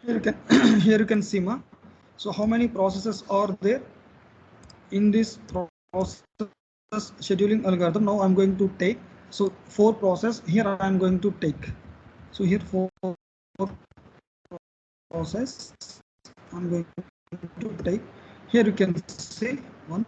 Here you can here you can see ma. So how many processes are there in this process scheduling algorithm? Now I'm going to take, so 4 process here I am going to take. So here 4 process I'm going to take. Here you can see one.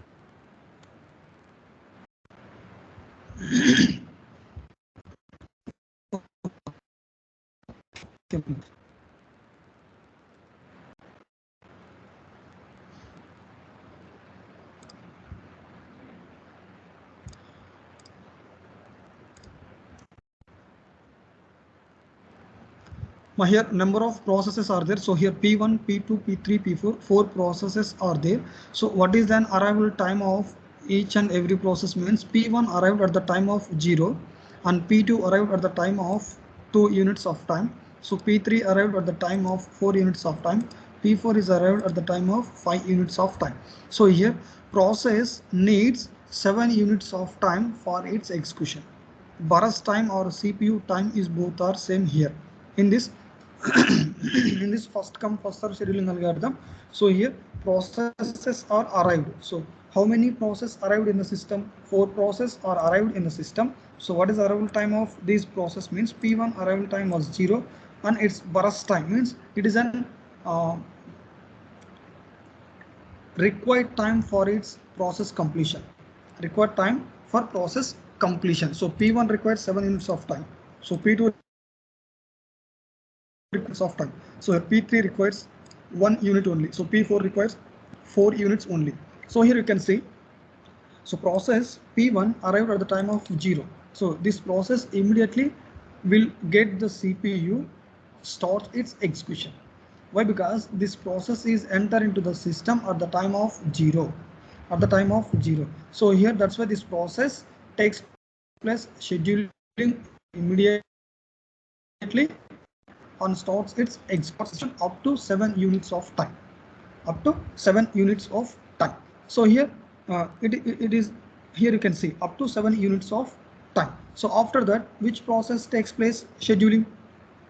Here number of processes are there. So here P1, P2, P3, P4, 4 processes are there. So what is then arrival time of each and every process means P1 arrived at the time of 0 and P2 arrived at the time of 2 units of time. So P3 arrived at the time of 4 units of time. P4 is arrived at the time of 5 units of time. So here process needs 7 units of time for its execution. Burst time or CPU time is both are same here in this in this first come first serve scheduling algorithm. So here processes are arrived. So how many processes arrived in the system? 4 processes are arrived in the system. So what is arrival time of this process means P1 arrival time was 0 and its burst time means it is an required time for its process completion. Required time for process completion. So P1 requires 7 units of time. So P2 requires of time. So P3 requires 1 unit only. So P4 requires 4 units only. So here you can see. So process P1 arrived at the time of 0. So this process immediately will get the CPU start its execution. Why? Because this process is enter into the system at the time of 0. At the time of 0. So here that's why this process takes place scheduling immediately and starts its execution up to 7 units of time. Up to 7 units of time. So here it is, here you can see up to 7 units of time. So after that, which process takes place? Scheduling.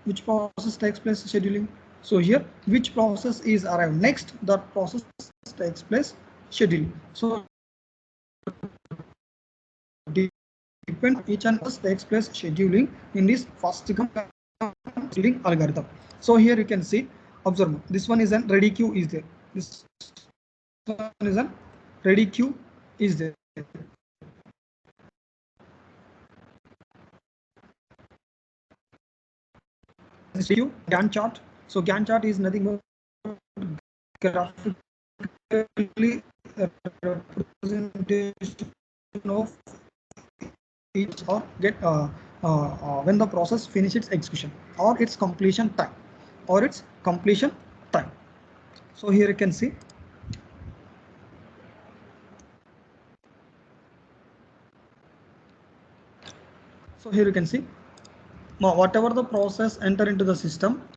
Which process takes place? Scheduling. So here which process is arrived next? That process takes place scheduling. So depend each and us takes place scheduling in this first scheduling algorithm. So here you can see, observe, this one is an ready queue is there. This one is an ready queue is there. This queue Gantt chart. So Gantt chart is nothing but graphically representation of each or get when the process finish its execution or its completion time or its completion time. So here you can see. So here you can see whatever the process enter into the system,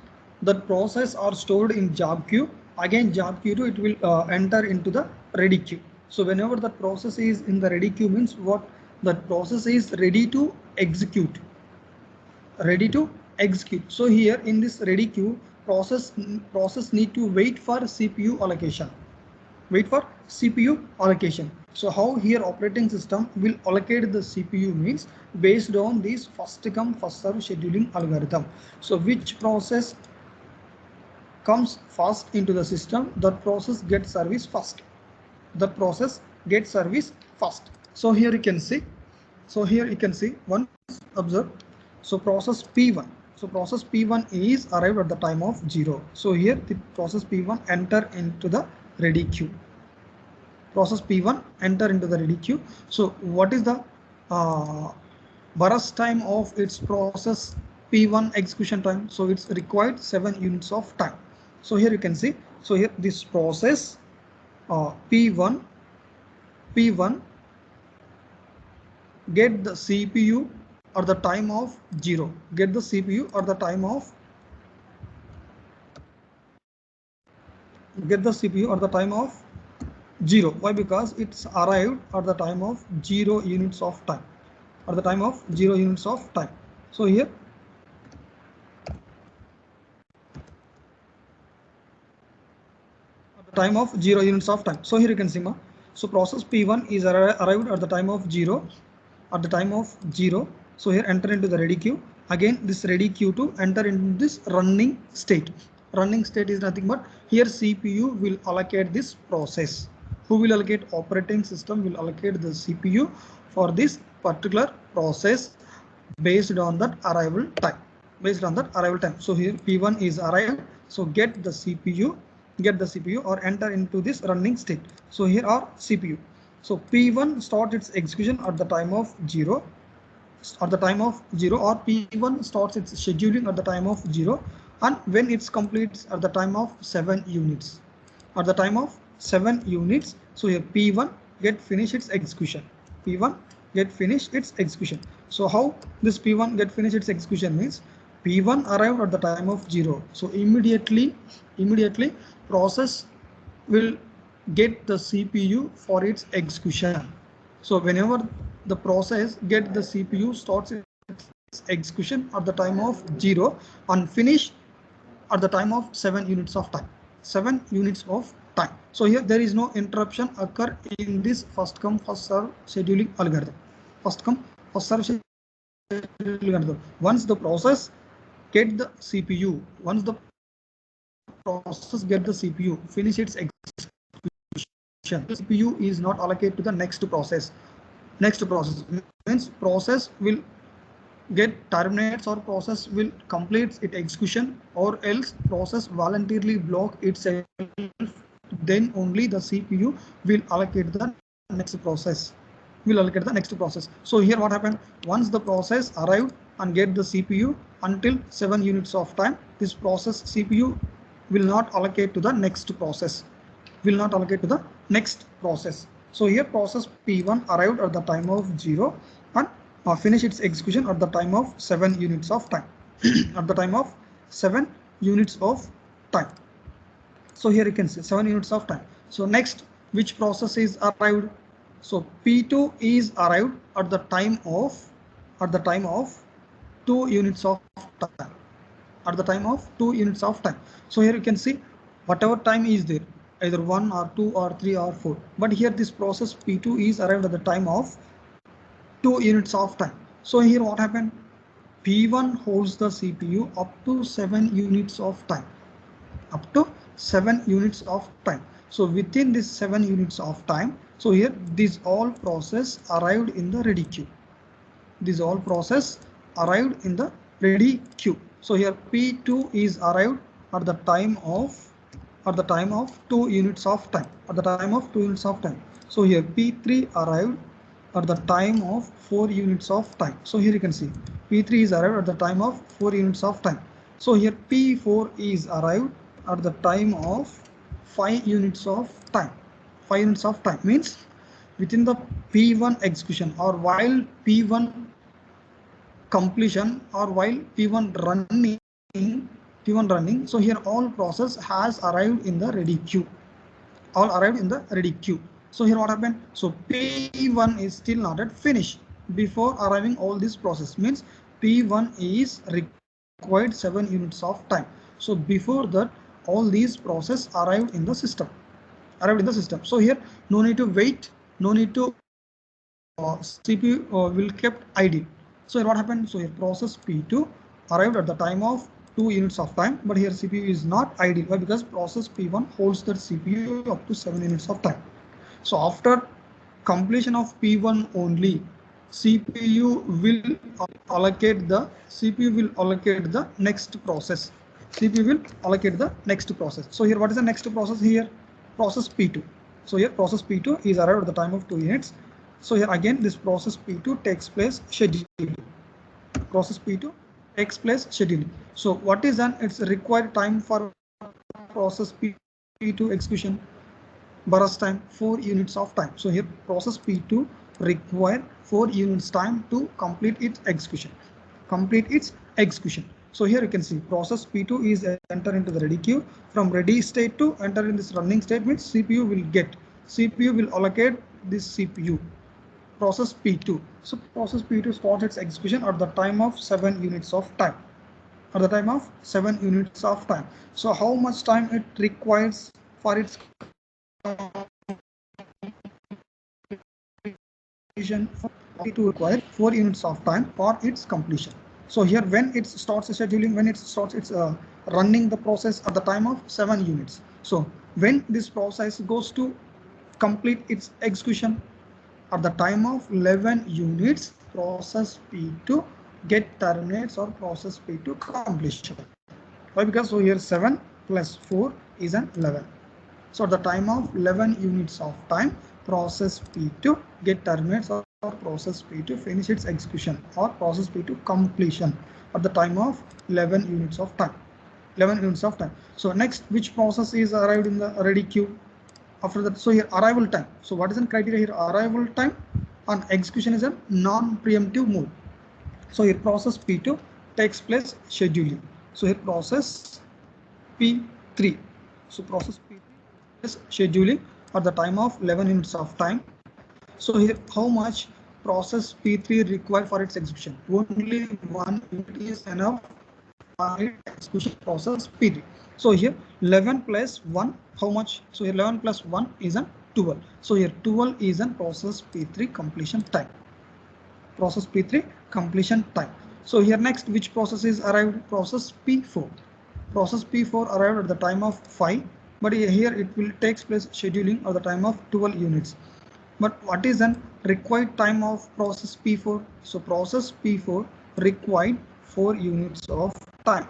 that process are stored in job queue. Again job queue it will enter into the ready queue. So whenever the process is in the ready queue means what? That process is ready to execute. Ready to execute. So here in this ready queue, process need to wait for CPU allocation. Wait for CPU allocation. So how here operating system will allocate the CPU means based on this first come first serve scheduling algorithm. So which process comes first into the system, that process gets service first. The process gets service first. So here you can see. So here you can see once observe. So process P1. So process P1 is arrived at the time of 0. So here the process P1 enter into the ready queue. Process P1 enter into the ready queue. So what is the burst time of its process P1 execution time? So it's required 7 units of time. So here you can see. So here this process P1 get the CPU at the time of 0. Get the CPU at the time of 0. Why? Because it's arrived at the time of 0 units of time. At the time of 0 units of time. So here time of 0 units of time. So here you can see, so process P1 is arrived at the time of 0, at the time of 0. So here enter into the ready queue. Again this ready queue to enter into this running state. Running state is nothing but here CPU will allocate this process. Who will allocate? Operating system will allocate the CPU for this particular process based on that arrival time. Based on that arrival time. So here P1 is arrived. So get the CPU or enter into this running state. So here are CPU. So P1 starts its execution at the time of 0, or P1 starts its scheduling at the time of 0, and when it's completes at the time of 7 units. At the time of 7 units, so here P1 get finish its execution. P1 get finish its execution. So how this P1 get finish its execution means P1 arrived at the time of 0. So immediately process will get the CPU for its execution. So whenever the process get the CPU starts its execution at the time of 0 and finish at the time of 7 units of time. 7 units of time. So here there is no interruption occur in this first come first serve scheduling algorithm. First come first serve scheduling algorithm. Once the process get the CPU, once the process get the CPU, finish its execution. CPU is not allocated to the next process. Next process means process will get terminates or process will complete its execution, or else process voluntarily block itself. Then only the CPU will allocate the next process. So here what happened? Once the process arrived and get the CPU until 7 units of time, this process CPU will not allocate to the next process. So here process P1 arrived at the time of 0 and finish its execution at the time of 7 units of time. At the time of 7 units of time. So here you can see 7 units of time. So next, which process is arrived? So P2 is arrived at the time of 2 units of time. At the time of 2 units of time. So here you can see whatever time is there, either 1 or 2 or 3 or 4. But here this process P2 is arrived at the time of 2 units of time. So here what happened? P1 holds the CPU up to 7 units of time. Up to 7 units of time. So within this 7 units of time, so here these all process arrived in the ready queue. These all process arrived in the ready queue. So here P2 is arrived at the time of 2 units of time. At the time of 2 units of time. So here P3 arrived at the time of 4 units of time. So here you can see P3 is arrived at the time of 4 units of time. So here P4 is arrived at the time of 5 units of time. 5 units of time means within the P1 execution, or while P1 completion, or while P1 running. So here all process has arrived in the ready queue. All arrived in the ready queue. So here what happened? So P1 is still not yet finished before arriving all this process, means P1 is required 7 units of time. So before that all these process arrived in the system. So here no need to wait, no need to CPU will kept idle. So here what happened? So here process P2 arrived at the time of 2 units of time, but here CPU is not idle. Why? Because process P1 holds that CPU up to 7 units of time. So after completion of P1 only, CPU will allocate the next process. CPU will allocate the next process. So here what is the next process here? Process P2. So here process P2 is arrived at the time of 2 units. So here again this process P2 takes place scheduling. Process P2 takes place scheduling. So what is done? It's required time for process P2 execution. Burst time 4 units of time. So here process P2 require 4 units time to complete its execution. So here you can see process P2 is enter into the ready queue. From ready state to enter in this running state means CPU will allocate this CPU. Process P2. So process P2 starts its execution at the time of 7 units of time. So how much time it requires for its to require 4 units of time for its completion. So here when it starts scheduling, when it starts its running the process at the time of 7 units. So when this process goes to complete its execution at the time of 11 units, process P2 get terminates or process P2 completion. Why? Because so here 7 plus 4 is an 11. So at the time of 11 units of time, process P2 get terminates or process P2 finish its execution or process P2 completion at the time of 11 units of time. 11 units of time. So next, which process is arrived in the ready queue? After that, so here arrival time. So what is the criteria here? Arrival time and execution is a non-preemptive mode. So here process P2 takes place scheduling. So here process P3. So process P3 is scheduling at the time of 11 units of time. So here how much process P3 required for its execution? Only 1 unit is enough for its execution process P3. So here 11 plus 1, how much? So here 11 plus 1 is a 12. So here 12 is a process P3 completion time. Process P3 completion time. So here next, which process is arrived? Process P4. Process P4 arrived at the time of 5, but here it will takes place scheduling at the time of 12 units. But what is the required time of process P4? So process P4 required 4 units of time.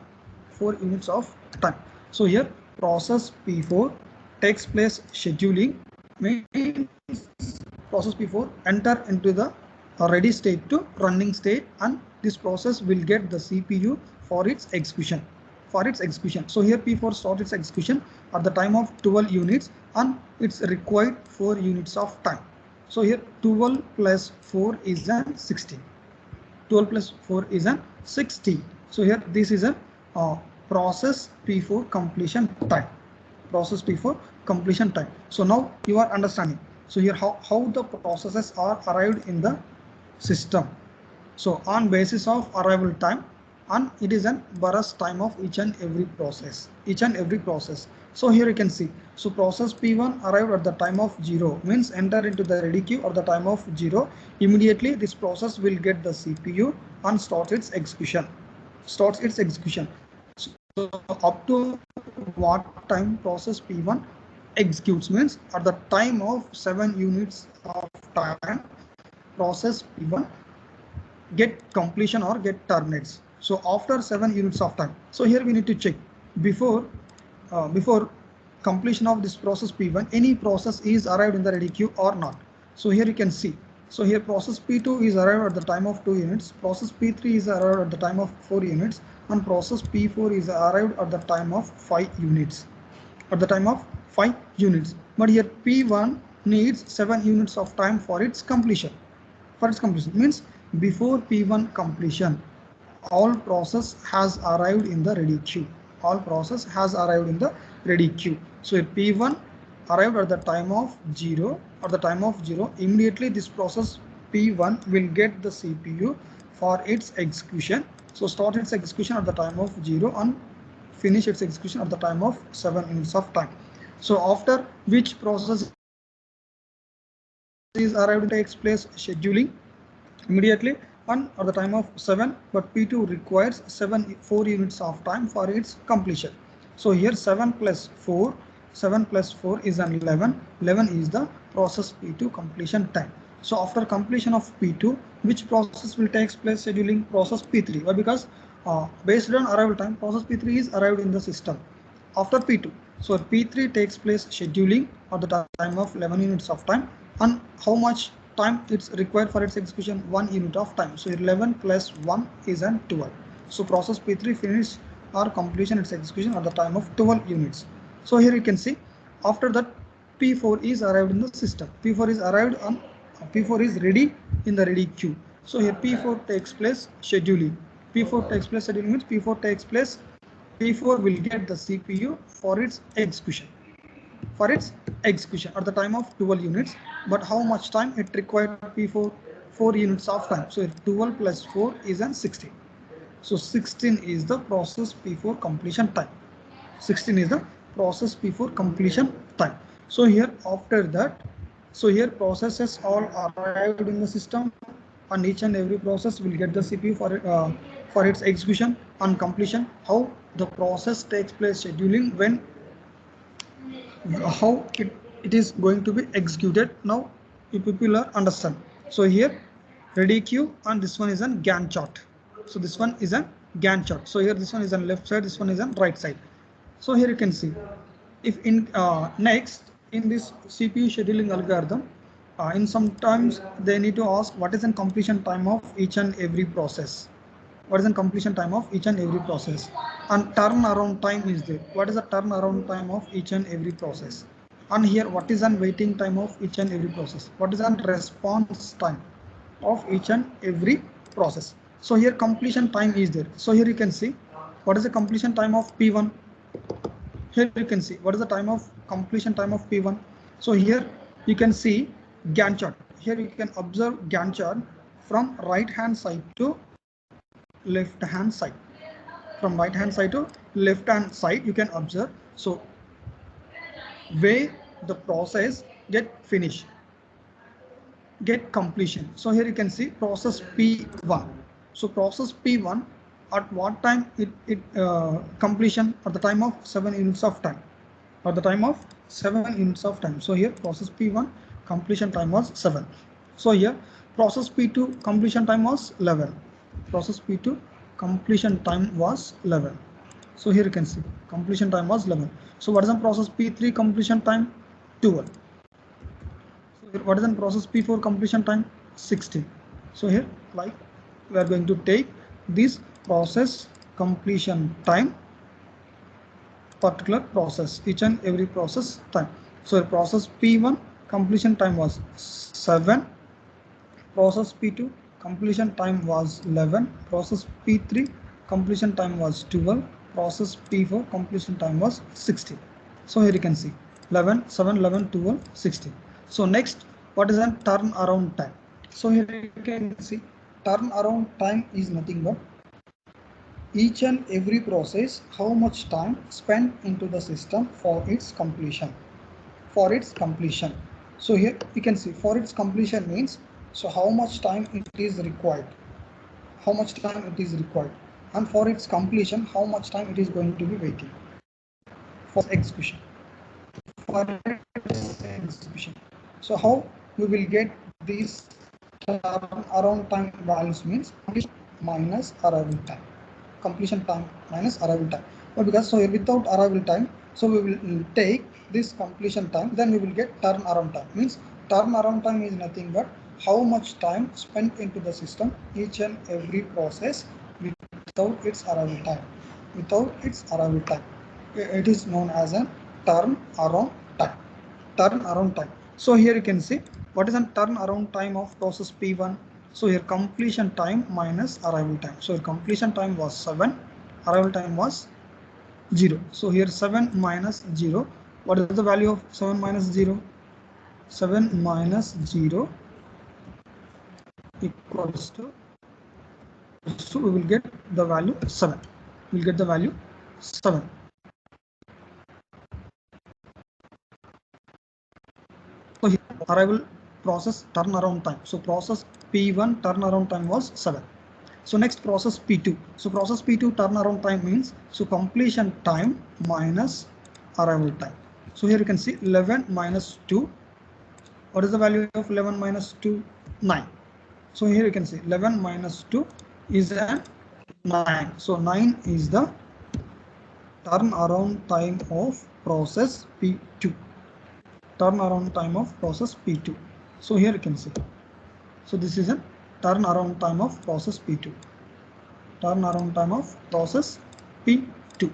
4 units of time. So here process P4 takes place scheduling, means process P4 enter into the ready state to running state, and this process will get the CPU for its execution. So here P4 starts its execution at the time of 12 units and it's required 4 units of time. So here 12 plus 4 is an 16. 12 plus 4 is an 16. So here this is a process P4 completion time. Process P4 completion time. So now you are understanding. So here how the processes are arrived in the system. So on basis of arrival time, and it is an burst time of each and every process. So here you can see. So process P1 arrived at the time of 0, means enter into the ready queue at the time of 0. Immediately this process will get the CPU and starts its execution. So up to what time process P1 executes, means at the time of 7 units of time, process P1 get completion or get terminates. So after 7 units of time. So here we need to check before completion of this process P1, any process is arrived in the ready queue or not. So here you can see. So here process P2 is arrived at the time of 2 units, process P3 is arrived at the time of 4 units, and process P4 is arrived at the time of 5 units. But here P1 needs 7 units of time for its completion. Means before P1 completion, all process has arrived in the ready queue. So if P1 arrived at the time of 0, immediately this process P1 will get the CPU for its execution. So start its execution at the time of 0 and finish its execution at the time of 7 units of time. So after which process is arrived, takes place scheduling immediately and at the time of 7, but P2 requires 4 units of time for its completion. So here 7 plus 4 is an 11. 11 is the process P2 completion time. So after completion of P2, which process will take place scheduling? Process P3. Why? Because based on arrival time, process P3 is arrived in the system after P2. So P3 takes place scheduling at the time of 11 units of time, and how much time it's required for its execution? 1 unit of time. So 11 plus 1 is an 12. So process P3 finish or completion its execution at the time of 12 units. So here you can see after that P4 is arrived in the system. P4 is ready in the ready queue. So here P4 takes place scheduling. Means P4 will get the CPU for its execution. At the time of 12 units, but how much time it required? P4 4 units of time. So 12 plus 4 is an 16. So 16 is the process P4 completion time. So here after that, so here processes all arrived in the system, and each and every process will get the CPU for its execution and completion. How the process takes place, scheduling, when, how it is going to be executed. Now you people are understand. So here ready queue, and this one is a Gantt chart. So this one is a Gantt chart. So here this one is on left side, this one is on right side. So here you can see, if in next in this CPU scheduling algorithm, in sometimes they need to ask what is the completion time of each and every process. What is the completion time of each and every process, and turnaround time is there. What is the turnaround time of each and every process? And here what is the waiting time of each and every process? What is the response time of each and every process? So here completion time is there. So here you can see what is the completion time of P1. Here you can see what is the time of completion time of P1. So here you can see Gantt chart. Here you can observe Gantt chart from right hand side to left hand side. From right hand side to left hand side you can observe. So where the process get finished, get completion. So here you can see process P1. So process P1, at what time it completion? At the time of 7 units of time. At the time of 7 units of time. So here process P1 completion time was 7. So here process P2 completion time was 11. Process P2 completion time was 11. So here you can see completion time was 11. So what is the process P3 completion time? 12. So what is the process P4 completion time? 16. So here like we are going to take this process completion time, particular process, each and every process time. So process P1 completion time was 7, process P2 completion time was 11, process P3 completion time was 12, process P4 completion time was 16. So here you can see 11, 7, 11, 12, 16. So next, what is a turnaround time? So here you can see turnaround time is nothing but each and every process, how much time spent into the system for its completion. For its completion. So here you can see for its completion means, so how much time it is required. How much time it is required. And for its completion, how much time it is going to be waiting for execution. For its execution. So how we will get these turnaround time values means minus arrival time. Completion time minus arrival time. But because so here without arrival time, so we will take this completion time, then we will get turnaround time. Means turnaround time is nothing but how much time spent into the system each and every process without its arrival time. Without its arrival time, it is known as a turnaround time. Turnaround time. So here you can see what is the turnaround time of process P1. So here completion time minus arrival time. So here completion time was 7, arrival time was 0. So here 7 minus 0. What is the value of 7 minus 0? 7 minus 0 equals to, so we will get the value 7. We will get the value 7. So here arrival process turnaround time. So process P1 turnaround time was 7. So next process P2. So process P2 turnaround time means, so completion time minus arrival time. So here you can see 11 minus 2. What is the value of 11 minus 2? 9. So here you can see 11 minus 2 is a 9. So 9 is the turnaround time of process P2. Turnaround time of process P2. So here you can see. So this is a turnaround time of process P2. Turnaround time of process P2.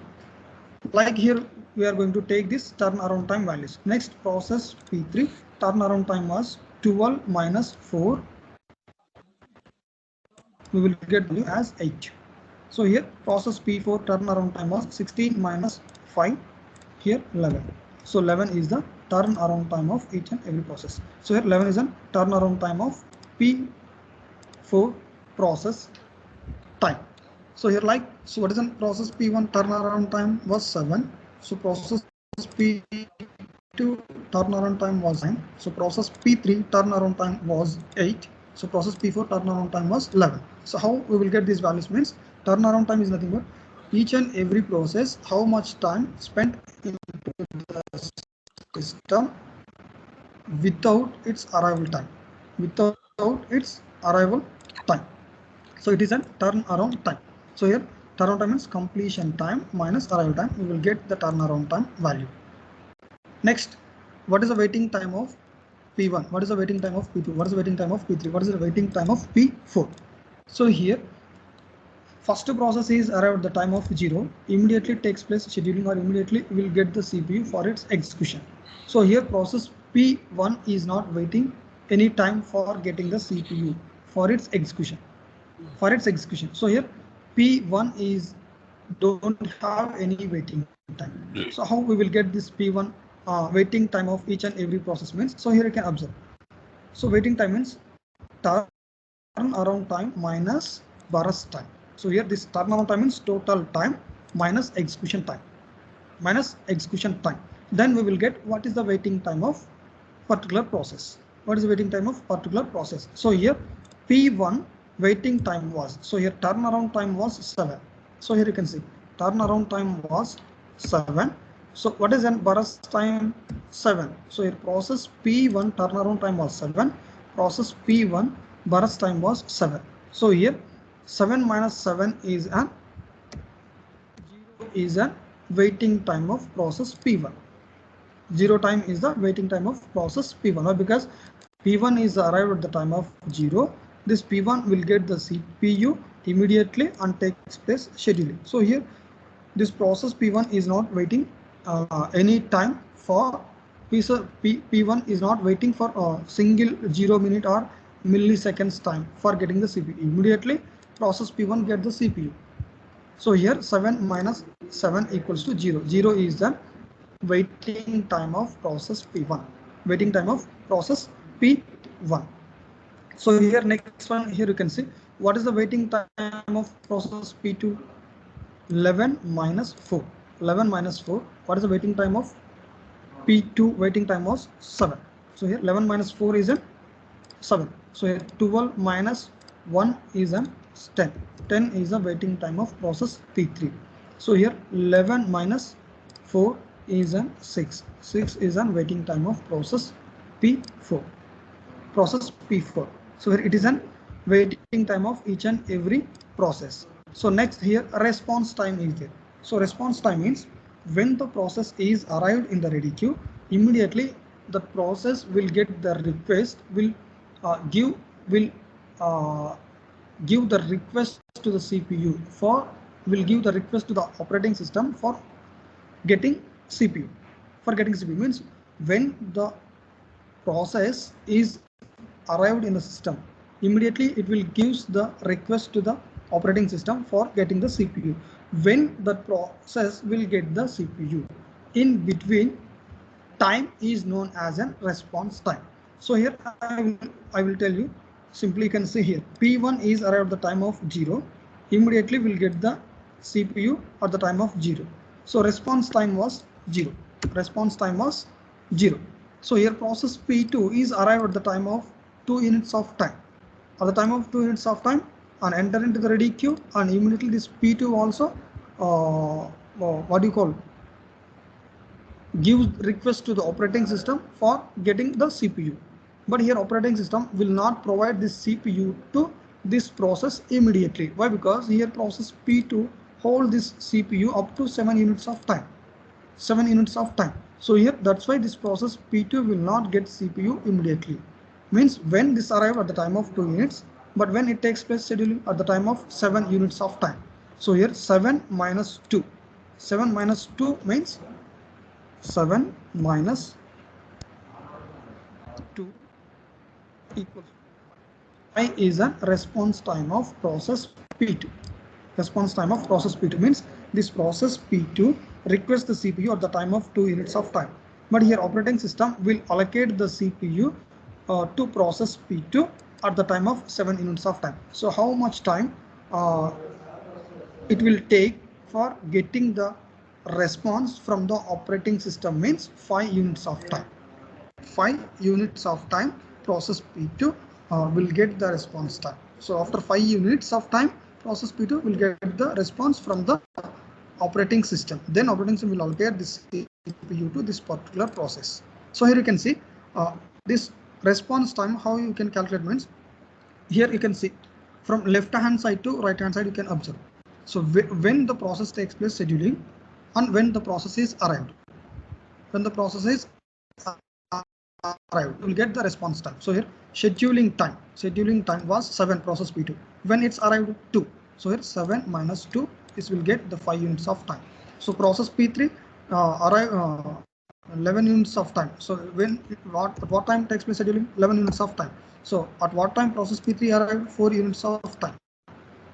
Like here we are going to take this turnaround time values. Next process P3 turnaround time was 12 minus 4. We will get value as 8. So here process P4 turnaround time was 16 minus 5. Here 11. So 11 is the turnaround time of each and every process. So here 11 is a turnaround time of P4 process time. So here like, so what is the process P1 turnaround time was 7. So process P2 turnaround time was 9. So process P3 turnaround time was 8. So process P4 turnaround time was 11. So how we will get these values means turnaround time is nothing but each and every process how much time spent in the system without its arrival time. Without its arrival time. So it is a turnaround time. So here turnaround time means completion time minus arrival time. We will get the turnaround time value. Next, what is the waiting time of P1? What is the waiting time of P2? What is the waiting time of P3? What is the waiting time of P4? So here, first process is arrived at the time of 0. Immediately takes place scheduling or immediately will get the CPU for its execution. So here process P1 is not waiting any time for getting the CPU for its execution. So here P1 is don't have any waiting time. So how we will get this P1 waiting time of each and every process means? So here you can observe. So waiting time means turnaround time minus burst time. So here this turnaround time means total time minus execution time. Then we will get what is the waiting time of particular process. What is the waiting time of particular process? So here P1 waiting time was, so here turnaround time was 7. So here you can see turnaround time was 7. So what is an burst time? 7. So here process P1 turnaround time was 7. Process P1 burst time was 7. So here 7 minus 7 is an waiting time of process P1. 0 time is the waiting time of process P1, because P1 is arrived at the time of 0. This P1 will get the CPU immediately and takes place scheduling. So here this process P1 is not waiting any time for P1 is not waiting for a single 0 minute or milliseconds time for getting the CPU. Immediately process P1 get the CPU. So here 7 minus 7 equals to 0. 0 is the waiting time of process P1. Waiting time of process P1. So here next one, here you can see what is the waiting time of process P2? 11 minus 4. 11 minus 4. What is the waiting time of P2? Waiting time was 7. So here 11 minus 4 is a 7. So here 12 minus 1 is a 10. 10 is the waiting time of process P3. So here 11 minus 4 is a 6. 6 is a waiting time of process P4. Process P4. So here it is an waiting time of each and every process. So next here response time is there. So response time means when the process is arrived in the ready queue, immediately the process will get the request, will give the request to the CPU will give the request to the operating system for getting CPU. For getting CPU means when the process is arrived in the system, immediately it will gives the request to the operating system for getting the CPU. When the process will get the CPU, in between time is known as a response time. So here I will tell you simply. You can see here P1 is arrived at the time of 0. Immediately will get the CPU at the time of 0. So response time was 0. Response time was 0. So here process P2 is arrived at the time of 2 units of time. At the time of 2 units of time and enter into the ready queue, and immediately this P2 also gives request to the operating system for getting the CPU. But here operating system will not provide this CPU to this process immediately. Why? Because here process P2 hold this CPU up to 7 units of time. 7 units of time. So here that's why this process P2 will not get CPU immediately. Means when this arrive at the time of 2 units, but when it takes place scheduling at the time of 7 units of time. So here 7 minus 2. 7 minus 2 means 7 minus 2 equals I is a response time of process P2. Response time of process P2 means this process P2 requests the CPU at the time of 2 units of time. But here operating system will allocate the CPU to process P2 at the time of 7 units of time. So how much time it will take for getting the response from the operating system means 5 units of time. 5 units of time, process P2 will get the response time. So after 5 units of time, process P2 will get the response from the operating system. Then operating system will allocate this CPU to this particular process. So here you can see this response time, how you can calculate means, here you can see from left hand side to right hand side you can observe. So when the process takes place scheduling and when the process is arrived. When the process is arrived, you will get the response time. So here scheduling time was 7 process P2. When it's arrived 2. So here 7 minus 2, this will get the 5 units of time. So process P3 arrive 11 units of time. So when at what time takes place scheduling? 11 units of time. So at what time process P3 arrived? 4 units of time.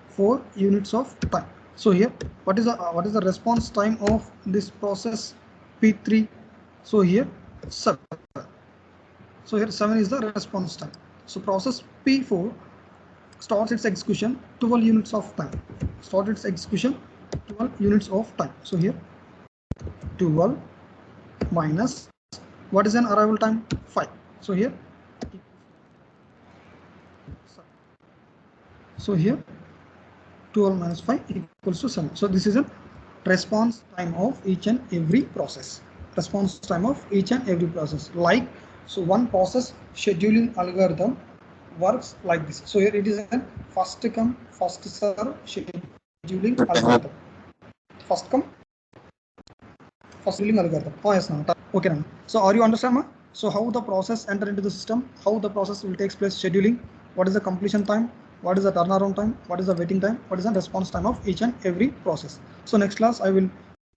4 units of time. So here what is the response time of this process P3? So here 7. So here 7 is the response time. So process P4 starts its execution 12 units of time. Start its execution 12 units of time. So here 12 minus what is an arrival time? 5. So here so here 12 minus 5 equals to 7. So this is a response time of each and every process. Response time of each and every process. Like, so one process scheduling algorithm works like this. So here it is a first come first serve scheduling algorithm. First come first scheduling algorithm. Oh yes, now okay now. So are you understand? Ma? So how the process enter into the system? How the process will take place scheduling? What is the completion time? What is the turnaround time? What is the waiting time? What is the response time of each and every process? So next class I will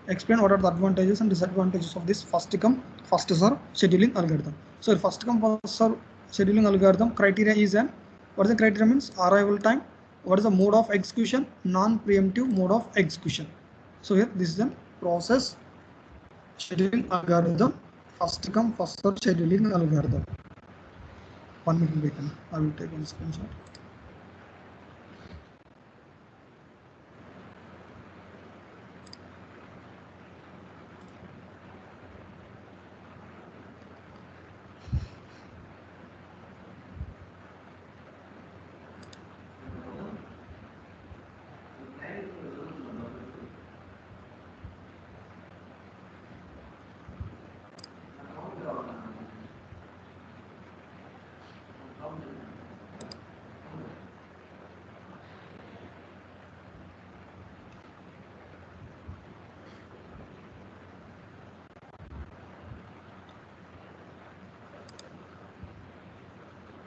explain what are the advantages and disadvantages of this first come first serve scheduling algorithm. So first come first serve scheduling algorithm criteria is an, what is the criteria means? Arrival time. What is the mode of execution? Non-preemptive mode of execution. So here this is a process scheduling algorithm, first come first serve scheduling algorithm. 1 minute wait, I will take one screenshot.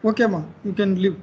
Okay, ma, you can leave.